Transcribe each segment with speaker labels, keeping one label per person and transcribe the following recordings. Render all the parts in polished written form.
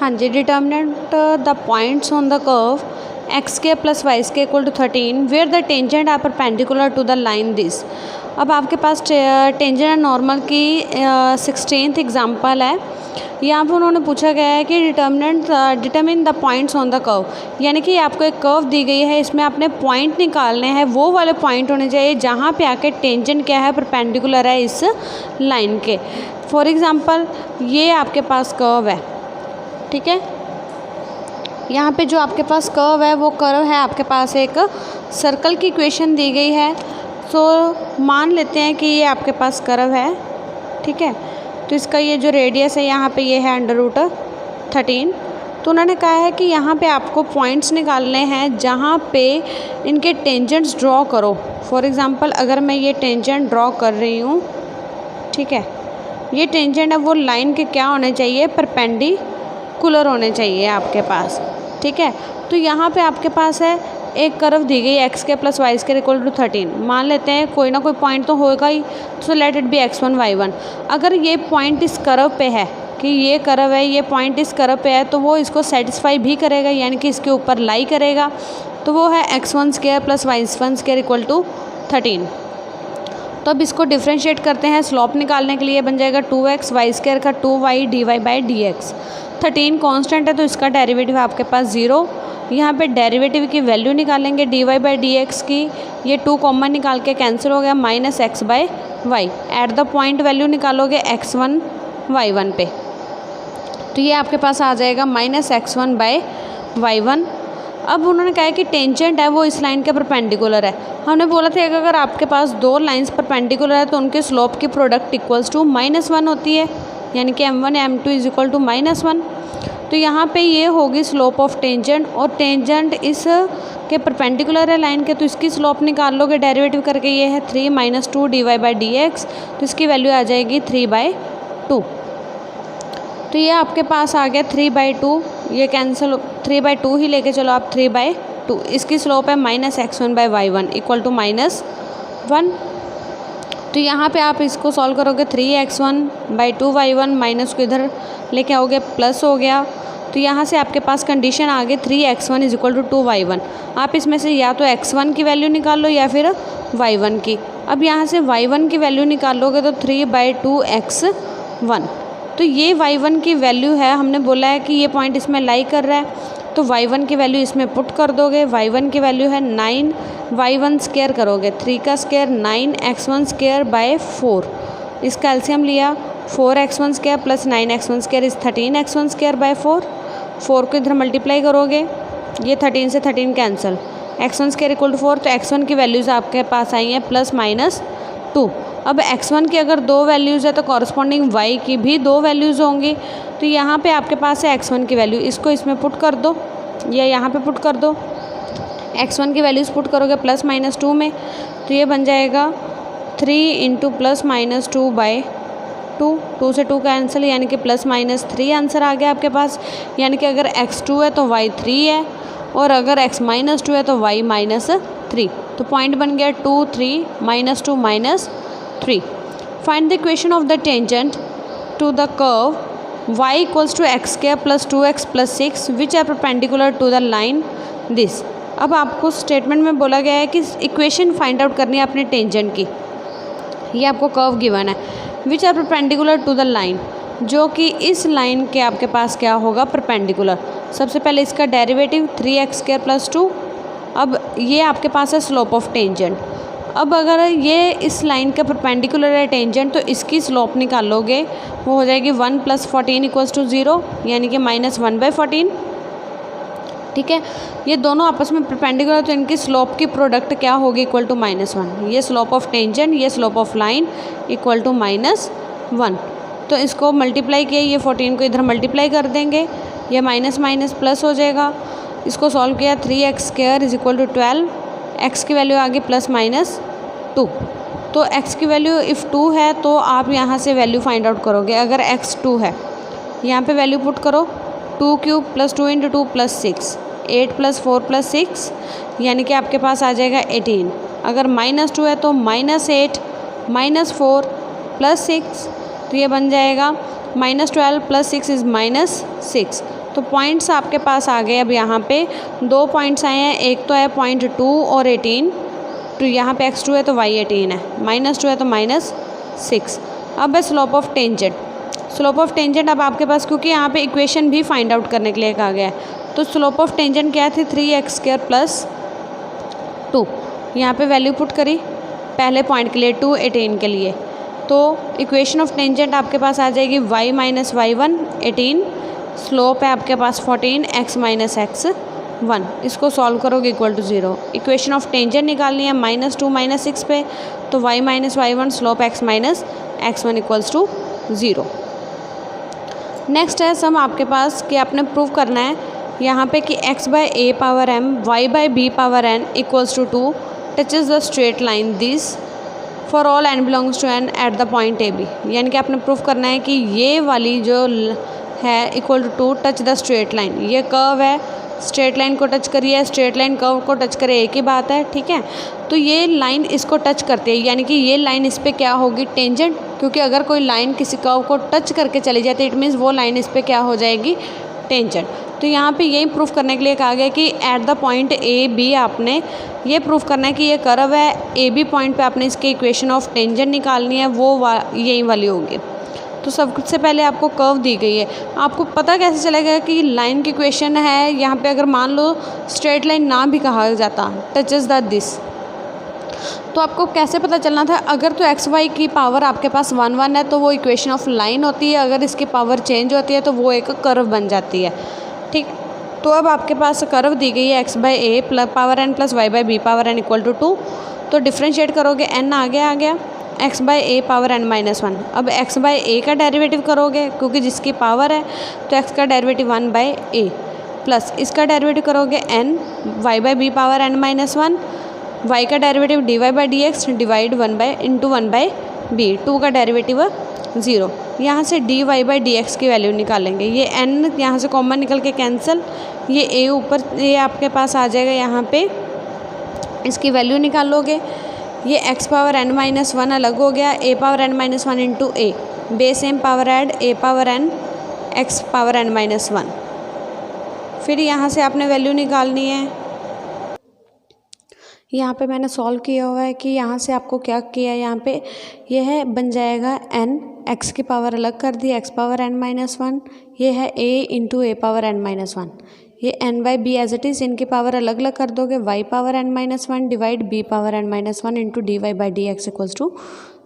Speaker 1: हाँ जी, determinant the points on the curve x के प्लस वाई के equal to 13 where the tangent are perpendicular to the line this. अब आपके पास tangent and normal की 16th example है। यहाँ पर उन्होंने पूछा गया है कि determine the points on the curve, यानी कि आपको एक कर्व दी गई है, इसमें आपने पॉइंट निकालने हैं, वो वाले पॉइंट होने चाहिए जहाँ पे आके टेंजेंट क्या है, परपेंडिकुलर है इस लाइन के। फॉर एग्ज़ाम्पल ये आपके पास कर्व है, ठीक है। यहाँ पे जो आपके पास कर्व है वो कर्व है, आपके पास एक सर्कल की इक्वेशन दी गई है। तो मान लेते हैं कि ये आपके पास कर्व है, ठीक है। तो इसका ये जो रेडियस है यहाँ पे ये है √13। तो उन्होंने कहा है कि यहाँ पे आपको पॉइंट्स निकालने हैं जहाँ पे इनके टेंजेंट्स ड्रॉ करो। फॉर एग्ज़ाम्पल अगर मैं ये टेंजेंट ड्रॉ कर रही हूँ, ठीक है, ये टेंजेंट है वो लाइन के क्या होने चाहिए, परपेंडिकुलर होने चाहिए आपके पास, ठीक है। तो यहाँ पे आपके पास है एक कर्व दी गई एक्स के प्लस वाई के इक्वल टू 13। मान लेते हैं कोई ना कोई पॉइंट तो होगा ही, तो let it be x1 y1। अगर ये पॉइंट इस कर्व पे है कि ये कर्व है, ये पॉइंट इस कर्व पे है, तो वो इसको सेटिस्फाई भी करेगा, यानी कि इसके ऊपर लाई करेगा। तो वो है x1² plus y1² equal to 13। तो अब इसको डिफ्रेंशिएट करते हैं, स्लॉप निकालने के लिए बन जाएगा 2x y² का 2y dy/dx। 13 कांस्टेंट है तो इसका डेरिवेटिव आपके पास 0। यहाँ पे डेरिवेटिव की वैल्यू निकालेंगे dy/dx की, ये 2 कॉमन निकाल के कैंसिल हो गया, -x/y। Eight the point value निकालोगे x1 y1 पे, तो ये आपके पास आ जाएगा -x1/y1। अब उन्होंने कहा है कि टेंजेंट है वो इस लाइन के परपेंडिकुलर है। हमने बोला था कि अगर आपके पास दो लाइंस परपेंडिकुलर है तो उनके स्लोप की प्रोडक्ट इक्वल्स टू -1 होती है, यानी कि m1 m2 is equal to -1। तो यहाँ पे ये होगी स्लोप ऑफ टेंजेंट, और टेंजेंट इस के परपेंडिकुलर है लाइन के, तो इसकी स्लोप निकाल लोगे डेरिवेटिव करके, ये है 3 - 2 dy/dx। तो इसकी वैल्यू आ जाएगी 3/2। तो ये आपके पास आ गया 3/2, ये कैंसिल 3/2 ही लेके चलो आप, 3/2। इसकी स्लोप है -x1/y1 इक्वल टू -1। तो यहाँ पे आप इसको सॉल्व करोगे, 3x1/2y1 माइनस को इधर लेके आओगे, प्लस हो गया। तो यहाँ से आपके पास कंडीशन आ गई 3x1 is equal to 2y1। आप इसमें से या तो x1 की वैल्यू निकाल लो या फिर y1 की। अब यहाँ से y1 की वैल्यू निकालोगे तो 3/2x1। तो ये y1 की वैल्यू है, हमने बोला है कि ये पॉइंट इसमें लाई कर रहा है, तो y1 की वैल्यू इसमें पुट कर दोगे। y1 की वैल्यू है 9, y1² करोगे 3 का स्क्वायर 9x1²/4। इसका एलसीएम लिया, 4x1² plus 9x1² is 13x1²/4। 4 को इधर मल्टीप्लाई करोगे, ये 13 से 13 कैंसिल, x1² इक्वल टू 4। तो x1 की वैल्यूज़ आपके पास आई हैं +-2। अब x1 की अगर 2 वैल्यूज़ है तो कॉरस्पॉन्डिंग y की भी 2 वैल्यूज़ होंगी। तो यहाँ पे आपके पास है x1 की वैल्यू, इसको इसमें पुट कर दो या यहाँ पे पुट कर दो। x1 की वैल्यूज़ पुट करोगे +-2 में, तो ये बन जाएगा 3 × +-2/2। 2 से 2 कैंसिल, यानी कि +-3 आंसर आ गया आपके पास। यानी कि अगर x2 है तो y 3 है, और अगर x -2 है तो y -3। तो पॉइंट बन गया 2 3 -2 -3। Find the equation of the tangent to the curve y equals to x² + 2x + 6 which are perpendicular to the line this. अब आपको स्टेटमेंट में बोला गया है कि इक्वेशन फाइंड आउट करनी है अपने टेंजेंट की। ये आपको कर्व गिवन है, which are perpendicular to the line, जो कि इस लाइन के आपके पास क्या होगा, परपेंडिकुलर। सबसे पहले इसका डेरिवेटिव 3x² + 2। अब ये आपके पास है स्लोप ऑफ टेंजेंट। अब अगर ये इस लाइन के परपेंडिकुलर है टेंजेंट, तो इसकी स्लोप निकालोगे, वो हो जाएगी 1 + 14 = 0, यानी कि -1/14, ठीक है। ये दोनों आपस में परपेंडिकुलर, तो इनकी स्लोप की प्रोडक्ट क्या होगी, इक्वल टू -1। ये स्लोप ऑफ टेंजेंट, ये slope of line equal to -1। तो इसको मल्टीप्लाई किया, ये 14 को इधर मल्टीप्लाई कर देंगे, ये माइनस माइनस प्लस हो जाएगा। इसको सॉल्व किया, 3x² is equal to 12, x की वैल्यू आ गई +-2। तो x की वैल्यू इफ़ 2 है तो आप यहाँ से वैल्यू फाइंड आउट करोगे। अगर x 2 है, यहाँ पे वैल्यू पुट करो, 2³ + 2 × 2 + 6, 8 + 4 + 6, यानी कि आपके पास आ जाएगा 18। अगर -2 है तो -8 -4 + 6, तो ये बन जाएगा -12 + 6 इज़ -6। तो पॉइंट्स आपके पास आ गए। अब यहाँ पे 2 पॉइंट्स आए हैं, एक तो है पॉइंट 2 और 18, तो यहाँ पे x2 है तो y 18 है, -2 है तो -6। अब है slope of tangent. Slope of tangent अब आपके पास, क्योंकि यहाँ पे इक्वेशन भी फाइंड आउट करने के लिए कहा गया है, तो स्लोप ऑफ टेंजेंट क्या थी 3x² + 2। यहाँ पे वैल्यू पुट करी पहले पॉइंट के लिए 2, 18 के लिए, तो इक्वेशन ऑफ टेंजेंट आपके पास आ जाएगी y - y1 18, स्लोप है आपके पास 14, x - x1। इसको सॉल्व करोगे = 0। इक्वेशन ऑफ टेंजेंट निकालनी है -2 - 6 पे, तो y - y1 slope x - x1 = 0। Next है सम आपके पास कि आपने प्रूव करना है यहाँ पे कि x/a⁴m y/b⁴n = 2 touches the straight line this for all n belongs to n at the point A B. यानी कि आपने प्रूव करना है कि ये वाली जो है =2 टच द स्ट्रेट लाइन। ये कर्व है, स्ट्रेट लाइन को टच करिए, स्ट्रेट लाइन कर्व को टच करे, एक ही बात है, ठीक है। तो ये लाइन इसको टच करती है, यानी कि ये लाइन इस पे क्या होगी टेंजेंट, क्योंकि अगर कोई लाइन किसी कर्व को टच करके चली जाती है इट मीन्स वो लाइन इस पे क्या हो जाएगी टेंजेंट। तो यहाँ पे यही प्रूफ करने के लिए कहा गया कि at the point A B आपने ये प्रूफ करना है कि ये कर्व है, ए बी पॉइंट पे आपने इसकी इक्वेशन ऑफ टेंजेंट निकालनी है, वो यही वाली होगी। तो सबसे पहले आपको कर्व दी गई है, आपको पता कैसे चलेगा कि लाइन की इक्वेशन है। यहाँ पे अगर मान लो स्ट्रेट लाइन ना भी कहा जाता टचेस द दिस, तो आपको कैसे पता चलना था। अगर तो एक्स वाई की पावर आपके पास 1 1 है तो वो इक्वेशन ऑफ लाइन होती है, अगर इसकी पावर चेंज होती है तो वो एक कर्व बन जाती है, ठीक। तो अब आपके पास कर्व दी गई है x/a⁴n + y/b⁴n = 2, तो डिफ्रेंशिएट करोगे n आ गया x/a⁴n - 1। अब x/a का डेरिवेटिव करोगे क्योंकि जिसकी पावर है, तो x का डेरिवेटिव 1/a प्लस इसका डेरिवेटिव करोगे n y/b⁴n - 1, y का डेरिवेटिव dy/dx डिवाइड 1/b, 2 का डेरिवेटिव 0। यहाँ से dy/dx की वैल्यू निकालेंगे, ये n यहाँ से कॉमन निकल के कैंसिल, ये a ऊपर ये आपके पास आ जाएगा, यहाँ पे इसकी वैल्यू निकालोगे, ये x⁴n - 1 अलग हो गया, a⁴n - 1 into a, base same power add a⁴n x⁴n - 1। फिर यहाँ से आपने वैल्यू निकालनी है, यहाँ पे मैंने सॉल्व किया हुआ है कि यहाँ से आपको क्या किया, यहाँ पे यह बन जाएगा n, x की पावर अलग कर दी x⁴n - 1, ये है a इंटू a⁴n - 1, ये n/b एज इट इज़, इनकी पावर अलग अलग कर दोगे, y⁴n - 1 divide b⁴n - 1 into dy/dx =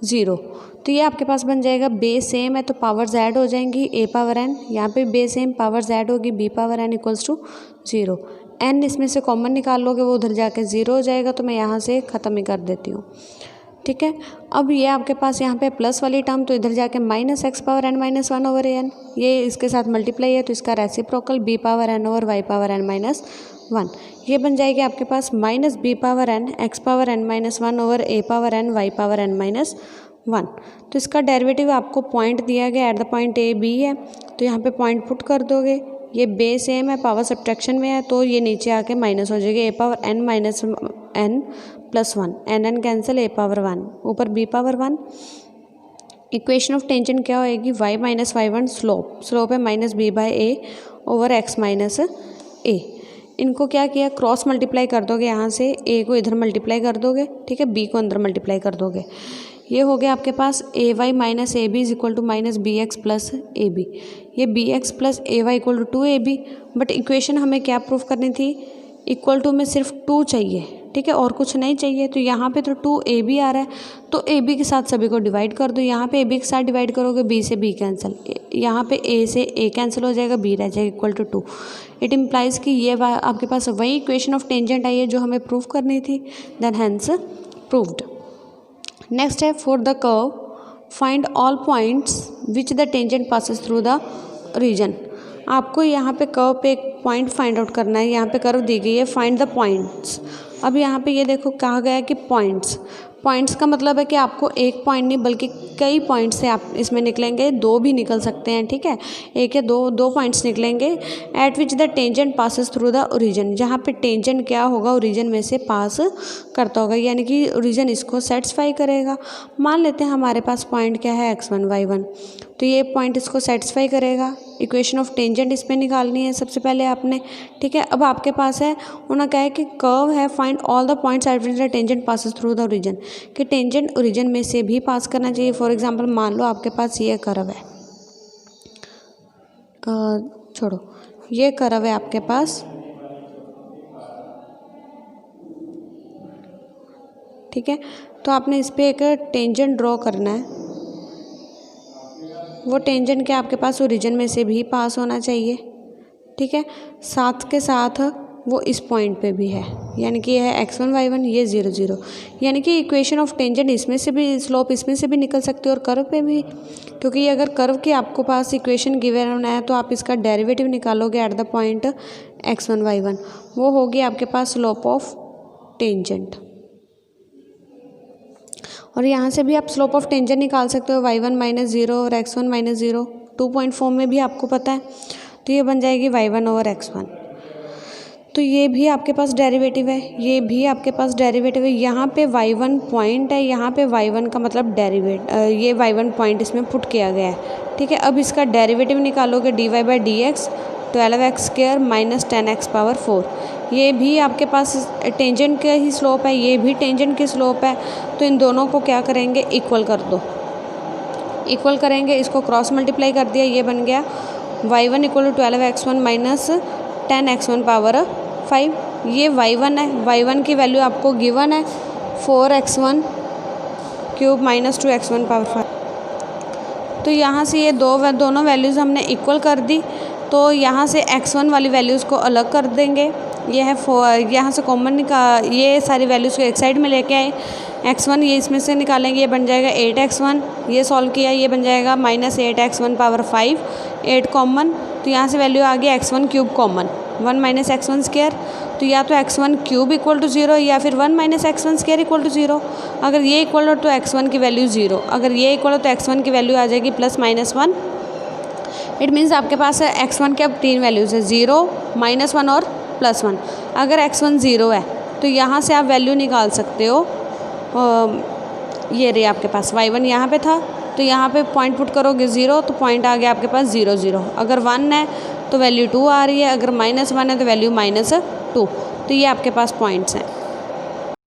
Speaker 1: 0। तो ये आपके पास बन जाएगा, बेस सेम है तो पावर्स ऐड हो जाएंगी, a⁴n यहाँ पे बेस सेम पावर्स ऐड होगी, b⁴n = 0। n इसमें से कॉमन निकाल लोगे, वो उधर जाके 0 हो जाएगा, तो मैं यहाँ से ख़त्म ही कर देती हूँ, ठीक है। अब ये आपके पास यहाँ पे प्लस वाली टर्म, तो इधर जाके -x⁴n - 1/n, ये इसके साथ मल्टीप्लाई है तो इसका रेसिप्रोकल b⁴n/y⁴n - 1, ये बन जाएगी आपके पास -b⁴n x⁴n - 1/a⁴n y⁴n - 1। तो इसका डेरिवेटिव आपको पॉइंट दिया गया at the point A B है, तो यहाँ पे पॉइंट पुट कर दोगे, ये बेस सेम है, पावर सब्ट्रैक्शन में है, तो ये नीचे आके माइनस हो जाएगी, a⁴n - n + 1, n cancel, a⁴1 ऊपर b⁴1। इक्वेशन ऑफ टेंजेंट क्या होएगी, y - y1 स्लोप है -b/a/x - a। इनको क्या किया, क्रॉस मल्टीप्लाई कर दोगे, यहाँ से a को इधर मल्टीप्लाई कर दोगे, ठीक है, b को अंदर मल्टीप्लाई कर दोगे, ये हो गया आपके पास ay - ab = -bx + ab, ये bx + ay = 2ab। But equation हमें क्या प्रूफ करनी थी, इक्वल टू में सिर्फ 2 चाहिए, ठीक है, और कुछ नहीं चाहिए। तो यहाँ पे तो 2ab आ रहा है, तो ab के साथ सभी को डिवाइड कर दो, यहाँ पे ab के साथ डिवाइड करोगे, b से b कैंसिल, यहाँ पे a से a कैंसिल हो जाएगा, b रह जाएगा = 2। इट इम्प्लाइज़ कि ये आपके पास वही इक्वेशन ऑफ टेंजेंट आई है जो हमें प्रूफ करनी थी, देन हैंस प्रूव्ड। नेक्स्ट है for the curve find all points which the tangent passes through the region. आपको यहाँ पे कर्व पे एक पॉइंट फाइंड आउट करना है, यहाँ पे कर्व दी गई है, फाइंड द पॉइंट्स। अब यहाँ पे ये देखो कहा गया है कि पॉइंट्स का मतलब है कि आपको एक पॉइंट नहीं बल्कि कई पॉइंट से आप इसमें निकलेंगे, 2 भी निकल सकते हैं, ठीक है, एक या दो पॉइंट्स निकलेंगे। Eight which the tangent passes through the origin, जहाँ पे टेंजेंट क्या होगा ओरिजिन में से पास करता होगा, यानी कि ओरिजिन इसको सेटिस्फाई करेगा। मान लेते हैं हमारे पास पॉइंट क्या है x1 y1, तो ये पॉइंट इसको सेटिस्फाई करेगा। इक्वेशन ऑफ टेंजेंट इसमें निकालनी है सबसे पहले आपने, ठीक है। अब आपके पास है उन्होंने कहा है कि कर्व है find all the points at which the tangent passes through the origin, कि टेंजेंट ओरिजिन में से भी पास करना चाहिए। फॉर एग्जांपल मान लो आपके पास ये कर्व है, छोड़ो, ये कर्व है आपके पास, ठीक है। तो आपने इस पर एक टेंजेंट ड्रॉ करना है। वो टेंजेंट के आपके पास ओरिजिन में से भी पास होना चाहिए, ठीक है। साथ के साथ वो इस पॉइंट पे भी है, यानी कि ये है x1 y1, ये 0 0, यानी कि इक्वेशन ऑफ टेंजेंट इसमें से भी, स्लोप इसमें से भी निकल सकती है और कर्व पे भी, क्योंकि ये अगर कर्व की आपको पास इक्वेशन गिवन है तो आप इसका डेरिवेटिव निकालोगे eight the point x1 y1, वो होगी आपके पास स्लोप ऑफ टेंजेंट। और यहाँ से भी आप स्लोप ऑफ टेंजेंट निकाल सकते हो, y1 माइनस 0 और x1 माइनस 0, 2 पॉइंट फॉर्म में भी आपको पता है, तो ये बन जाएगी y1 ओवर x1। तो ये भी आपके पास डेरिवेटिव है, ये भी आपके पास डेरिवेटिव है। यहाँ पे y1 पॉइंट है, यहाँ पे y1 का मतलब ये y1 पॉइंट इसमें पुट किया गया है, ठीक है। अब इसका डेरिवेटिव निकालोगे dy/dx 12x² minus 10x power 4, ये भी आपके पास टेंजेंट का ही स्लोप है, ये भी टेंजेंट की स्लोप है। तो इन दोनों को क्या करेंगे, इक्वल कर दो, इक्वल करेंगे, इसको क्रॉस मल्टीप्लाई कर दिया, ये बन गया y1 equal to 12x1 minus 10x1 power 5। ये y1 है, y1 की वैल्यू आपको गिवन है 4x1 cube minus 2x1 power 5। तो यहाँ से ये दोनों वैल्यूज़ हमने इक्वल कर दी, तो यहाँ से x1 वाली वैल्यूज़ को अलग कर देंगे। ये है 4, यहाँ से कॉमन ये सारी वैल्यूज़ को एक साइड में लेके आए, x1 ये इसमें से निकालेंगे, ये बन जाएगा 8x1, ये सॉल्व किया, ये बन जाएगा माइनस 8x1 पावर 5, 8 कॉमन, तो यहाँ से वैल्यू आ गई x1 cube common, 1 minus x1 square. तो या तो x1 क्यूब इक्वल टू 0 या फिर 1 minus x1 square equal to 0। अगर ये इक्वल हो तो x1 की वैल्यू 0, अगर ये इक्वल हो तो x1 की वैल्यू आ जाएगी प्लस माइनस 1। इट मीन्स आपके पास है x1 के अब 3 वैल्यूज़ है, 0, -1 और +1। अगर x1 0 है तो यहाँ से आप वैल्यू निकाल सकते हो, ये रही आपके पास y1 यहाँ पे था, तो यहाँ पे पॉइंट पुट करोगे 0, तो पॉइंट आ गया आपके पास 0 0। अगर 1 है तो वैल्यू 2 आ रही है, अगर -1 है तो वैल्यू -2। तो ये आपके पास पॉइंट्स हैं।